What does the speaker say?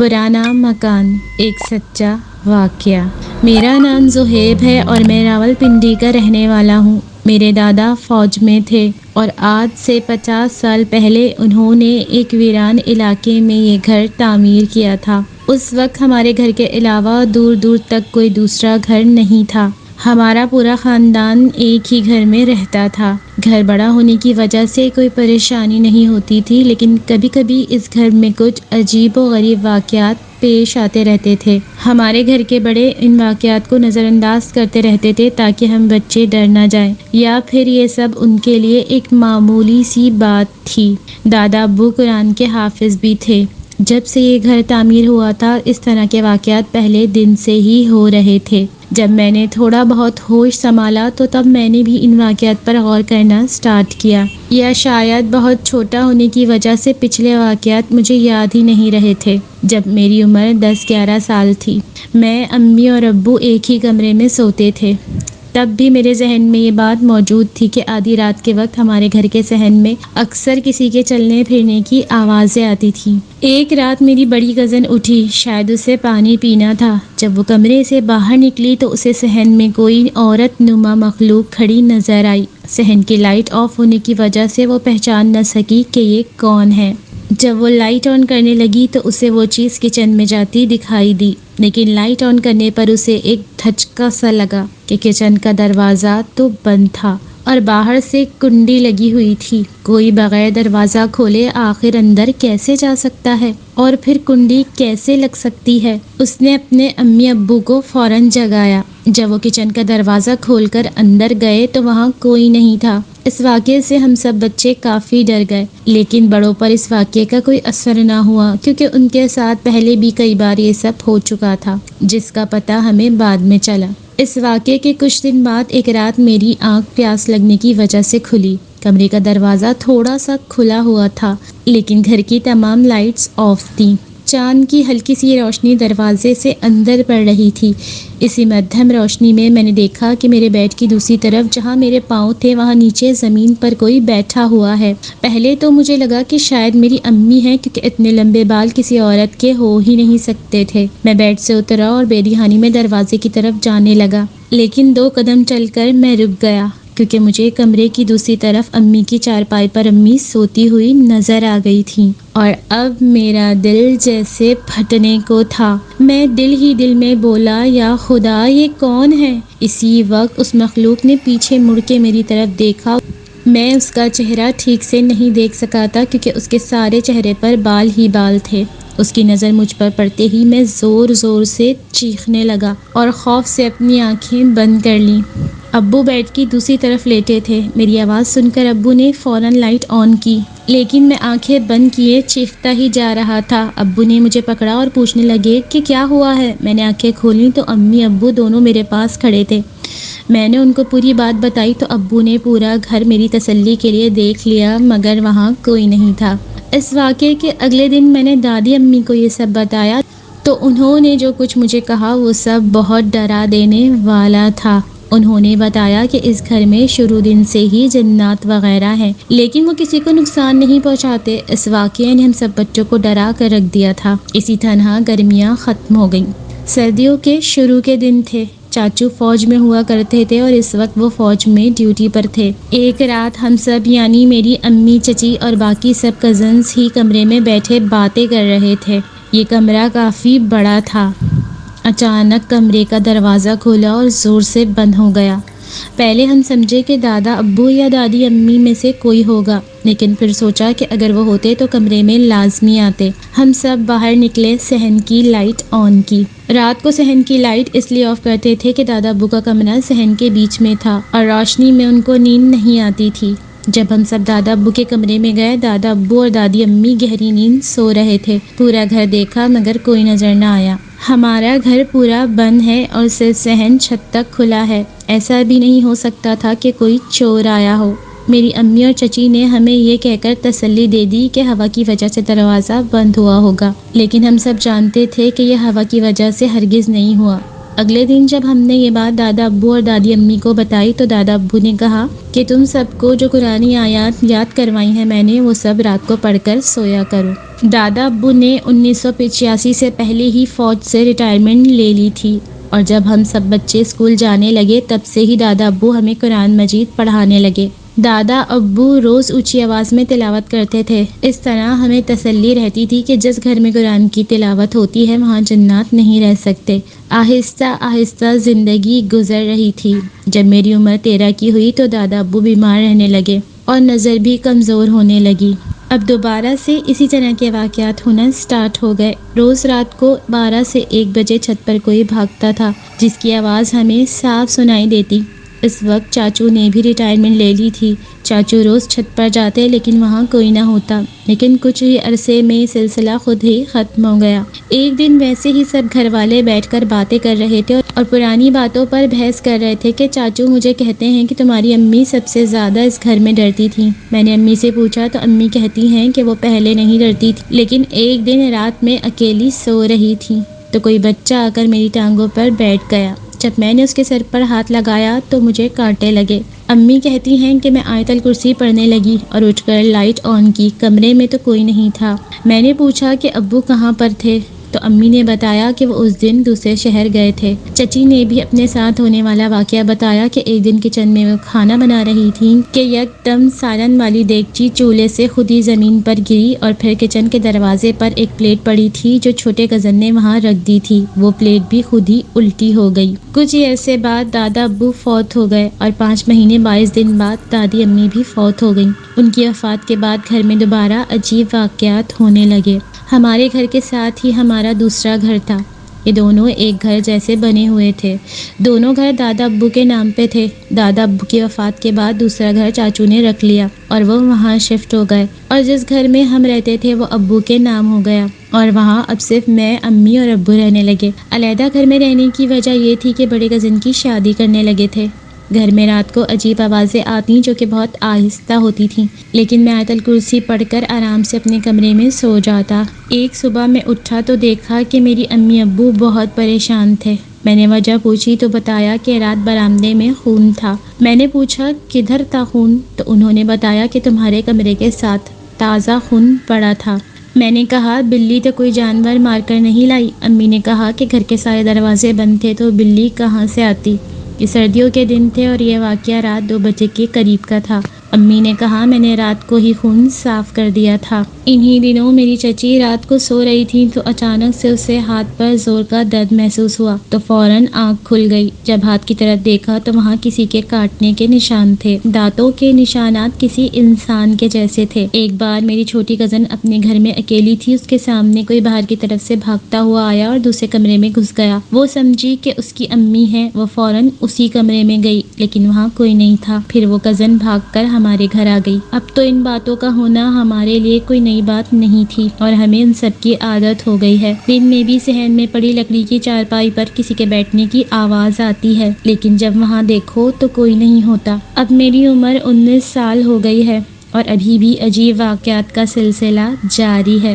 पुराना मकान, एक सच्चा वाक़या। मेरा नाम ज़ुहैब है और मैं रावलपिंडी का रहने वाला हूँ। मेरे दादा फ़ौज में थे और आज से 50 साल पहले उन्होंने एक वीरान इलाके में ये घर तामीर किया था। उस वक्त हमारे घर के अलावा दूर दूर तक कोई दूसरा घर नहीं था। हमारा पूरा ख़ानदान एक ही घर में रहता था। घर बड़ा होने की वजह से कोई परेशानी नहीं होती थी, लेकिन कभी कभी इस घर में कुछ अजीब व गरीब वाक़यात पेश आते रहते थे। हमारे घर के बड़े इन वाक़यात को नज़रअंदाज करते रहते थे ताकि हम बच्चे डर ना जाएं, या फिर ये सब उनके लिए एक मामूली सी बात थी। दादा अब्बू कुरान के हाफिज़ भी थे। जब से ये घर तामीर हुआ था, इस तरह के वाक़यात पहले दिन से ही हो रहे थे। जब मैंने थोड़ा बहुत होश संभाला तो तब मैंने भी इन वाक़यात पर गौर करना स्टार्ट किया, या शायद बहुत छोटा होने की वजह से पिछले वाक़यात मुझे याद ही नहीं रहे थे। जब मेरी उम्र 10-11 साल थी, मैं, अम्मी और अब्बू एक ही कमरे में सोते थे। तब भी मेरे जहन में ये बात मौजूद थी कि आधी रात के वक्त हमारे घर के सहन में अक्सर किसी के चलने फिरने की आवाज़ें आती थी। एक रात मेरी बड़ी कज़न उठी, शायद उसे पानी पीना था। जब वो कमरे से बाहर निकली तो उसे सहन में कोई औरत नुमा मखलूक खड़ी नज़र आई। सहन की लाइट ऑफ होने की वजह से वो पहचान न सकी कि ये कौन है। जब वो लाइट ऑन करने लगी तो उसे वो चीज़ किचन में जाती दिखाई दी, लेकिन लाइट ऑन करने पर उसे एक धचका सा लगा कि किचन का दरवाज़ा तो बंद था और बाहर से कुंडी लगी हुई थी। कोई बगैर दरवाज़ा खोले आखिर अंदर कैसे जा सकता है, और फिर कुंडी कैसे लग सकती है। उसने अपने अम्मी अब्बू को फ़ौरन जगाया। जब वो किचन का दरवाज़ा खोलकर अंदर गए तो वहाँ कोई नहीं था। इस वाक़े से हम सब बच्चे काफ़ी डर गए, लेकिन बड़ों पर इस वाक़े का कोई असर ना हुआ, क्योंकि उनके साथ पहले भी कई बार ये सब हो चुका था, जिसका पता हमें बाद में चला। इस वाक़े के कुछ दिन बाद एक रात मेरी आँख प्यास लगने की वजह से खुली। कमरे का दरवाज़ा थोड़ा सा खुला हुआ था, लेकिन घर की तमाम लाइट्स ऑफ थीं। चाँद की हल्की सी रोशनी दरवाजे से अंदर पड़ रही थी। इसी मध्यम रोशनी में मैंने देखा कि मेरे बेड की दूसरी तरफ, जहाँ मेरे पाँव थे, वहाँ नीचे ज़मीन पर कोई बैठा हुआ है। पहले तो मुझे लगा कि शायद मेरी अम्मी हैं, क्योंकि इतने लंबे बाल किसी औरत के हो ही नहीं सकते थे। मैं बेड से उतरा और बेदिहानी में दरवाजे की तरफ जाने लगा, लेकिन 2 कदम चलकर मैं रुक गया, क्योंकि मुझे कमरे की दूसरी तरफ अम्मी की चारपाई पर अम्मी सोती हुई नज़र आ गई थी। और अब मेरा दिल जैसे फटने को था। मैं दिल ही दिल में बोला, या खुदा, ये कौन है? इसी वक्त उस मखलूक ने पीछे मुड़ के मेरी तरफ देखा। मैं उसका चेहरा ठीक से नहीं देख सका था, क्योंकि उसके सारे चेहरे पर बाल ही बाल थे। उसकी नज़र मुझ पर पड़ते ही मैं ज़ोर ज़ोर से चीखने लगा और खौफ से अपनी आंखें बंद कर लीं। अब्बू बेड की दूसरी तरफ लेटे थे। मेरी आवाज़ सुनकर अब्बू ने फ़ौरन लाइट ऑन की, लेकिन मैं आंखें बंद किए चीखता ही जा रहा था। अब्बू ने मुझे पकड़ा और पूछने लगे कि क्या हुआ है। मैंने आंखें खोली तो अम्मी अब्बू दोनों मेरे पास खड़े थे। मैंने उनको पूरी बात बताई तो अब्बू ने पूरा घर मेरी तसल्ली के लिए देख लिया, मगर वहाँ कोई नहीं था। इस वाक़े के अगले दिन मैंने दादी अम्मी को ये सब बताया तो उन्होंने जो कुछ मुझे कहा वो सब बहुत डरा देने वाला था। उन्होंने बताया कि इस घर में शुरू दिन से ही जन्नात वगैरह हैं, लेकिन वो किसी को नुकसान नहीं पहुंचाते। इस वाक़े ने हम सब बच्चों को डरा कर रख दिया था। इसी तरह गर्मियाँ ख़त्म हो गईं। सर्दियों के शुरू के दिन थे। चाचू फ़ौज में हुआ करते थे और इस वक्त वो फ़ौज में ड्यूटी पर थे। एक रात हम सब, यानी मेरी अम्मी, चची और बाकी सब कज़न्स ही कमरे में बैठे बातें कर रहे थे। ये कमरा काफ़ी बड़ा था। अचानक कमरे का दरवाज़ा खुला और ज़ोर से बंद हो गया। पहले हम समझे कि दादा अब्बू या दादी अम्मी में से कोई होगा, लेकिन फिर सोचा कि अगर वो होते तो कमरे में लाजमी आते। हम सब बाहर निकले, सहन की लाइट ऑन की। रात को सहन की लाइट इसलिए ऑफ करते थे कि दादा अब्बू का कमरा सहन के बीच में था और रोशनी में उनको नींद नहीं आती थी। जब हम सब दादा अब्बू के कमरे में गए, दादा अब्बू और दादी अम्मी गहरी नींद सो रहे थे। पूरा घर देखा मगर कोई नज़र न आया। हमारा घर पूरा बंद है और सिर्फ सहन छत तक खुला है। ऐसा भी नहीं हो सकता था कि कोई चोर आया हो। मेरी अम्मी और चची ने हमें ये कहकर तसल्ली दे दी कि हवा की वजह से दरवाज़ा बंद हुआ होगा, लेकिन हम सब जानते थे कि यह हवा की वजह से हरगिज़ नहीं हुआ। اگلے دن جب ہم نے یہ بات دادا ابو اور دادی امی کو بتائی تو دادا ابو نے کہا کہ تم سب کو جو قرآنی آیات یاد کروائی ہیں میں نے، وہ سب رات کو پڑھ کر سویا کرو۔ دادا ابو نے 1985 سے پہلے ہی فوج سے ریٹائرمنٹ لے لی تھی، اور جب ہم سب بچے اسکول جانے لگے تب سے ہی دادا ابو ہمیں قرآن مجید پڑھانے لگے۔ دادا ابو روز اونچی آواز میں تلاوت کرتے تھے، اس طرح ہمیں تسلی رہتی تھی کہ جس گھر میں قرآن کی تلاوت ہوتی ہے وہاں جنات نہیں رہ سکتے۔ آہستہ آہستہ زندگی گزر رہی تھی۔ جب میری عمر 13 کی ہوئی تو دادا ابو بیمار رہنے لگے اور نظر بھی کمزور ہونے لگی۔ اب دوبارہ سے اسی طرح کے واقعات ہونا سٹارٹ ہو گئے۔ روز رات کو 12 سے 1 بجے چھت پر کوئی بھاگتا تھا جس کی آواز ہمیں صاف سنائی دیتی۔ اس وقت چاچو نے بھی ریٹائرمنٹ لے لی تھی۔ چاچو روز چھت پر جاتے لیکن وہاں کوئی نہ ہوتا، لیکن کچھ ہی عرصے میں سلسلہ خود ہی ختم ہو گیا۔ ایک دن ویسے ہی سب گھر والے بیٹھ کر باتیں کر رہے تھے اور پرانی باتوں پر بحث کر رہے تھے کہ چاچو مجھے کہتے ہیں کہ تمہاری امی سب سے زیادہ اس گھر میں ڈرتی تھی۔ میں نے امی سے پوچھا تو امی کہتی ہیں کہ وہ پہلے نہیں ڈرتی تھی، لیکن ایک دن رات میں اکیلی سو رہی تھی تو کوئی بچہ آ کر میری ٹانگوں پر بیٹھ گیا۔ جب میں نے اس کے سر پر ہاتھ لگایا تو مجھے کانٹے لگے۔ امی کہتی ہیں کہ میں آیت الکرسی پڑھنے لگی اور اٹھ کر لائٹ آن کی۔ کمرے میں تو کوئی نہیں تھا۔ میں نے پوچھا کہ ابو کہاں پر تھے تو امی نے بتایا کہ وہ اس دن دوسرے شہر گئے تھے۔ چچی نے بھی اپنے ساتھ ہونے والا واقعہ بتایا کہ ایک دن کچن میں وہ کھانا بنا رہی تھی کہ یکدم سالن والی دیگچی چولہے سے خود ہی زمین پر گری اور پھر کچن کے دروازے پر ایک پلیٹ پڑی تھی جو چھوٹے کزن نے وہاں رکھ دی تھی، وہ پلیٹ بھی خود ہی الٹی ہو گئی۔ کچھ ہی عرصے بعد دادا ابو فوت ہو گئے اور 5 مہینے 22 دن بعد دادی امی بھی فوت ہو گئیں۔ ان کی وفات کے بعد گھر میں دوبارہ عجیب واقعات ہونے لگے۔ ہمارے گھر کے ساتھ ہی ہمارا دوسرا گھر تھا۔ یہ دونوں ایک گھر جیسے بنے ہوئے تھے۔ دونوں گھر دادا ابو کے نام پہ تھے۔ دادا ابو کی وفات کے بعد دوسرا گھر چاچو نے رکھ لیا اور وہ وہاں شفٹ ہو گئے، اور جس گھر میں ہم رہتے تھے وہ ابو کے نام ہو گیا، اور وہاں اب صرف میں، امی اور ابو رہنے لگے۔ علیحدہ گھر میں رہنے کی وجہ یہ تھی کہ بڑے کزن کی شادی کرنے لگے تھے۔ گھر میں رات کو عجیب آوازیں آتی جو کہ بہت آہستہ ہوتی تھیں، لیکن میں آیت الکرسی پڑھ کر آرام سے اپنے کمرے میں سو جاتا۔ ایک صبح میں اٹھا تو دیکھا کہ میری امی ابو بہت پریشان تھے۔ میں نے وجہ پوچھی تو بتایا کہ رات برآمدے میں خون تھا۔ میں نے پوچھا کدھر تھا خون تو انہوں نے بتایا کہ تمہارے کمرے کے ساتھ تازہ خون پڑا تھا۔ میں نے کہا بلی تو کوئی جانور مار کر نہیں لائی؟ امی نے کہا کہ گھر کے سارے دروازے بند تھے تو بلی کہاں سے آتی؟ یہ سردیوں کے دن تھے اور یہ واقعہ رات 2 بجے کے قریب کا تھا۔ امی نے کہا میں نے رات کو ہی خون صاف کر دیا تھا۔ انہی دنوں میری چچی رات کو سو رہی تھی تو اچانک سے اسے ہاتھ پر زور کا درد محسوس ہوا تو فوراً آنکھ کھل گئی۔ جب ہاتھ کی طرف دیکھا تو وہاں کسی کے کاٹنے کے نشان تھے۔ دانتوں کے نشانات کسی انسان کے جیسے تھے۔ ایک بار میری چھوٹی کزن اپنے گھر میں اکیلی تھی، اس کے سامنے کوئی باہر کی طرف سے بھاگتا ہوا آیا اور دوسرے کمرے میں گھس گیا۔ وہ سمجھی کہ اس کی امی ہے، وہ فوراً اسی کمرے میں گئی لیکن وہاں کوئی نہیں تھا۔ پھر وہ کزن بھاگ کر ہمارے گھر آ گئی۔ اب تو ان باتوں کا ہونا ہمارے لیے کوئی نئی بات نہیں تھی اور ہمیں ان سب کی عادت ہو گئی ہے۔ دن میں بھی صحن میں پڑی لکڑی کی چارپائی پر کسی کے بیٹھنے کی آواز آتی ہے، لیکن جب وہاں دیکھو تو کوئی نہیں ہوتا۔ اب میری عمر 19 سال ہو گئی ہے اور ابھی بھی عجیب واقعات کا سلسلہ جاری ہے۔